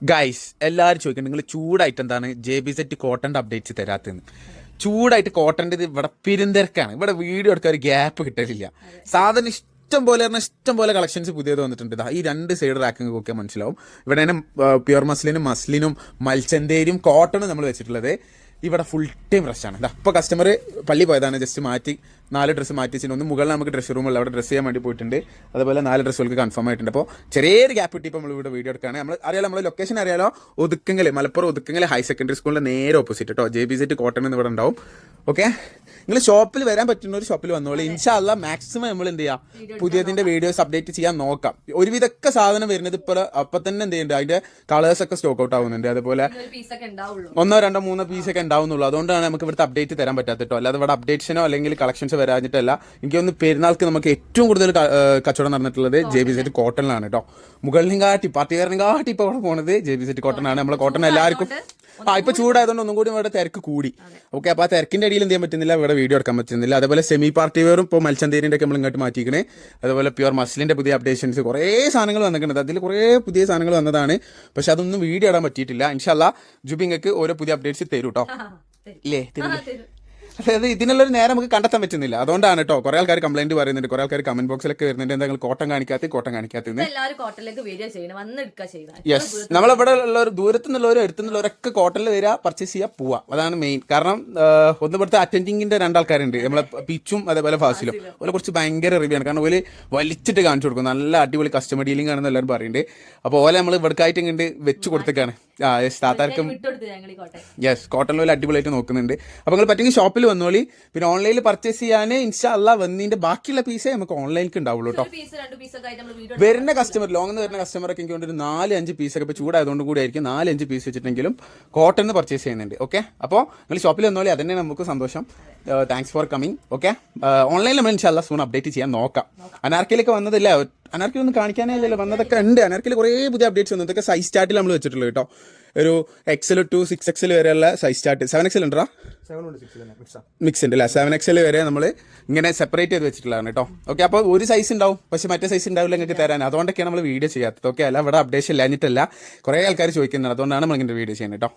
Guys എല്ലാവരും ചോദിക്കുന്നത് നിങ്ങൾ ചൂടായിട്ട് എന്താണ് JB സെറ്റ് കോട്ടൻ്റെ അപ്ഡേറ്റ്സ് തരാത്തതെന്ന്. ചൂടായിട്ട് കോട്ടൻ്റെ ഇത് ഇവിടെ പെരുന്തിരക്കാണ്. ഇവിടെ വീഡിയോ എടുക്കാൻ ഒരു ഗ്യാപ്പ് കിട്ടലില്ല. സാധനം ഇഷ്ടം പോലെ പറഞ്ഞാൽ ഇഷ്ടം പോലെ കളക്ഷൻസ് പുതിയത് വന്നിട്ടുണ്ട്. ഈ രണ്ട് സൈഡ് റാക്കിങ് നോക്കിയാൽ മനസ്സിലാവും. ഇവിടെ തന്നെ പ്യുർ മസ്ലിനും മൽച്ചന്തേരിയും കോട്ടണും നമ്മൾ വെച്ചിട്ടുള്ളത്. ഇവിടെ ഫുൾ ടൈം റഷാണ്. ഇപ്പോൾ കസ്റ്റമർ പള്ളി പോയതാണ്, ജസ്റ്റ് മാറ്റി 4 ഡ്രസ്സ് മാറ്റി വെച്ചിട്ട് ഒന്ന് മുകളിൽ നമുക്ക് ഡ്രസ് റൂമുള്ള അവിടെ ഡ്രസ്സ് ചെയ്യാൻ വേണ്ടി പോയിട്ടുണ്ട്. അതുപോലെ 4 ഡ്രസ്സുകൾക്ക് കൺഫേം ആയിട്ടുണ്ട്. അപ്പോൾ ചെറിയൊരു ഗ്യാപ്പ് കിട്ടി ഇപ്പോൾ നമ്മൾ ഇവിടെ വീഡിയോ എടുക്കുകയാണ്. നമ്മൾ ലൊക്കേഷൻ അറിയാലോ, ഒതുക്കങ്ങൽ, മലപ്പുറം ഒതുക്കങ്ങൽ ഹയർ സെക്കൻഡറി സ്കൂളിൻ്റെ നേരെ ഓപ്പോസിറ്റ് കേട്ടോ. JB സെറ്റ് കോട്ടൺ എന്ന് ഇവിടെ ഉണ്ടാവും. ഓക്കെ, നിങ്ങൾ ഷോപ്പിൽ വരാൻ പറ്റുന്ന ഒരു ഷോപ്പിൽ വന്നോളൂ. ഇൻഷാ അല്ലാ മാക്സിമം നമ്മൾ എന്ത് ചെയ്യുക, പുതിയതിൻ്റെ വീഡിയോസ് അപ്ഡേറ്റ് ചെയ്യാൻ നോക്കാം. ഒരുവിധമൊക്കെ സാധനം വരുന്നത് ഇപ്പോൾ അപ്പം തന്നെ എന്ത് ചെയ്യുന്നുണ്ട്, അതിൻ്റെ കളേഴ്സ് ഒക്കെ സ്റ്റോക്ക് ഔട്ട് ആവുന്നുണ്ട്. അതുപോലെ 1, 2, 3 പീസൊക്കെ ഉണ്ടാവുന്നുള്ളൂ. അതുകൊണ്ടാണ് നമുക്ക് ഇവിടുത്തെ അപ്ഡേറ്റ് തരാൻ പറ്റാത്തട്ടോ. അല്ലാതെ ഇവിടെ അപ്ഡേറ്റ്സിനോ അല്ലെങ്കിൽ കളക്ഷൻസ് വരാഞ്ഞിട്ടല്ല. എനിക്കൊന്ന് പെരുന്നാൾക്ക് നമുക്ക് ഏറ്റവും കൂടുതൽ കച്ചവടം നടന്നിട്ടുള്ളത് JB സെറ്റ് കോട്ടണിലാണ് കേട്ടോ. മുകളിലും കാട്ടി പാർട്ടിക്കാരനും കാട്ടി ഇപ്പോൾ ഇവിടെ പോകുന്നത് JB സെറ്റ് കോട്ടണാണ്. നമ്മളെ കോട്ടൺ എല്ലാവർക്കും ഇപ്പൊ ചൂടായതുകൊണ്ട് ഒന്നും കൂടി ഇവിടെ തിരക്ക് കൂടി. ഓക്കെ, അപ്പോൾ ആ തിരക്കിന്റെ അടിയിൽ എന്ത് ചെയ്യാൻ പറ്റുന്നില്ല, ഇവിടെ വീഡിയോ എടുക്കാൻ പറ്റുന്നില്ല. അതേപോലെ സെമി പാർട്ടി വെയറും ഇപ്പോൾ മൽച്ചന്തേരിൻ്റെ ഒക്കെ നമ്മൾ ഇങ്ങോട്ട് മാറ്റിക്കണേ. അതുപോലെ പ്യുർ മസ്ലിന്റെ പുതിയ അപ്ഡേഷൻസ് കുറേ സാധനങ്ങൾ വന്നിട്ടുണ്ട്. അതിൽ കുറേ പുതിയ സാധനങ്ങൾ വന്നതാണ്. പക്ഷെ അതൊന്നും വീഡിയോ ഇടാൻ പറ്റിയിട്ടില്ല. ഇൻഷാ അല്ലാ ജുബിങ്ങൾക്ക് ഓരോ പുതിയ അപ്ഡേറ്റ്സ് തരും കേട്ടോ. ഇല്ലേ? അതായത് ഇതിനുള്ളൊരു നേരം നമുക്ക് കണ്ടെത്താൻ പറ്റുന്നില്ല. അതുകൊണ്ടാണ് കേട്ടോ കുറേ ആൾക്കാർ കംപ്ലൈന്റ് പറയുന്നുണ്ട്. കുറേ ആൾക്കാർ കമന്റ് ബോക്സിലൊക്കെ വരുന്നുണ്ട്, എന്തെങ്കിലും കോട്ടൺ കാണിക്കാത്തത്. യെസ്, നമ്മളിവിടെ ഉള്ളവർ ദൂരത്തുനിന്നുള്ളവരും എടുത്തുനിന്നുള്ളവരൊക്കെ കോട്ടണിൽ വരിക, പർച്ചേസ് ചെയ്യുക, പോവുക. അതാണ് മെയിൻ. കാരണം ഒന്ന് ഇവിടുത്തെ അറ്റൻഡിങ്ങിന്റെ 2 ആൾക്കാരുണ്ട്, നമ്മളെ പിച്ചും അതേപോലെ ഫാസിലും. അതുപോലെ കുറച്ച് ഭയങ്കര റിവ്യൂ ആണ്. കാരണം ഓല് വലിച്ചിട്ട് കാണിച്ചു കൊടുക്കും. നല്ല അടിപൊളി കസ്റ്റമർ ഡീലിംഗ് ആണെന്ന് എല്ലാവരും പറയുന്നുണ്ട്. അപ്പോൾ ഓലെ നമ്മൾ ഇവിടേക്കായിട്ട് ഇങ്ങോട്ട് വെച്ച് കൊടുത്തേക്കാണ്. താത്താർക്കും യെസ് കോട്ടണിൽ പോലെ അടിപൊളിയായിട്ട് നോക്കുന്നുണ്ട്. അപ്പോൾ നിങ്ങൾ പറ്റുമെങ്കിൽ ഷോപ്പിൽ വന്നോളി. പിന്നെ ഓൺലൈനിൽ പർച്ചേസ് ചെയ്യാൻ ഇൻഷാ അല്ലാ വന്നതിന്റെ ബാക്കിയുള്ള പീസേ നമുക്ക് ഓൺലൈനിൽ ഉണ്ടാവുള്ളൂ കേട്ടോ. വരുന്ന കസ്റ്റമർ ലോങ് നിന്ന് വരുന്ന കസ്റ്റമറൊക്കെ എനിക്ക് ഒരു 4-5 പീസൊക്കെ ഇപ്പോൾ ചൂടായതുകൊണ്ട് കൂടി ആയിരിക്കും 4-5 പീസ് വെച്ചിട്ടെങ്കിലും കോട്ടൺ പർച്ചേസ് ചെയ്യുന്നുണ്ട്. ഓക്കെ, അപ്പോൾ നിങ്ങൾ ഷോപ്പിൽ വന്നോളി, അതന്നെ നമുക്ക് സന്തോഷം. Thanks for coming. ഓക്കെ, ഓൺലൈനിൽ നമ്മൾ ഇൻഷാ അല്ലാ സൂൺ അപ്ഡേറ്റ് ചെയ്യാൻ നോക്കാം. അനാർക്കയിലൊക്കെ വന്നതല്ല, അനാർക്കിൽ ഒന്നും കാണിക്കാനേ ഇല്ലല്ലോ, വന്നതൊക്കെ ഉണ്ട്. അനാർക്കിൽ കുറേ പുതിയ അപ്ഡേറ്റ്സ് വന്നു. ഇതൊക്കെ സൈസ് ചാർട്ടിൽ നമ്മൾ വെച്ചിട്ടുള്ളൂ കേട്ടോ. ഒരു XL to 6XL വരെയുള്ള സൈസ് ചാർട്ട്. 7XL ഉണ്ടോ? മിക്സ് ഉണ്ട് അല്ലേ? 7XL വരെ നമ്മൾ ഇങ്ങനെ സെപ്പറേറ്റ് ചെയ്ത് വെച്ചിട്ടുള്ളതാണ് കേട്ടോ. ഓക്കെ, അപ്പോൾ ഒരു സൈസ് ഉണ്ടാവും, പക്ഷേ മറ്റേ സൈസ് ഉണ്ടാവില്ല നിങ്ങൾക്ക് തരാൻ. അതുകൊണ്ടൊക്കെയാണ് നമ്മൾ വീഡിയോ ചെയ്യാത്തത്. ഓക്കെ, അല്ല ഇവിടെ അപ്ഡേഷൻ ഇല്ലാഞ്ഞിട്ടല്ല, കുറേ ആൾക്കാർ ചോദിക്കുന്നുണ്ട്. അതുകൊണ്ടാണ് നമ്മൾ ഇങ്ങനെ വീഡിയോ ചെയ്യുന്നത് കേട്ടോ.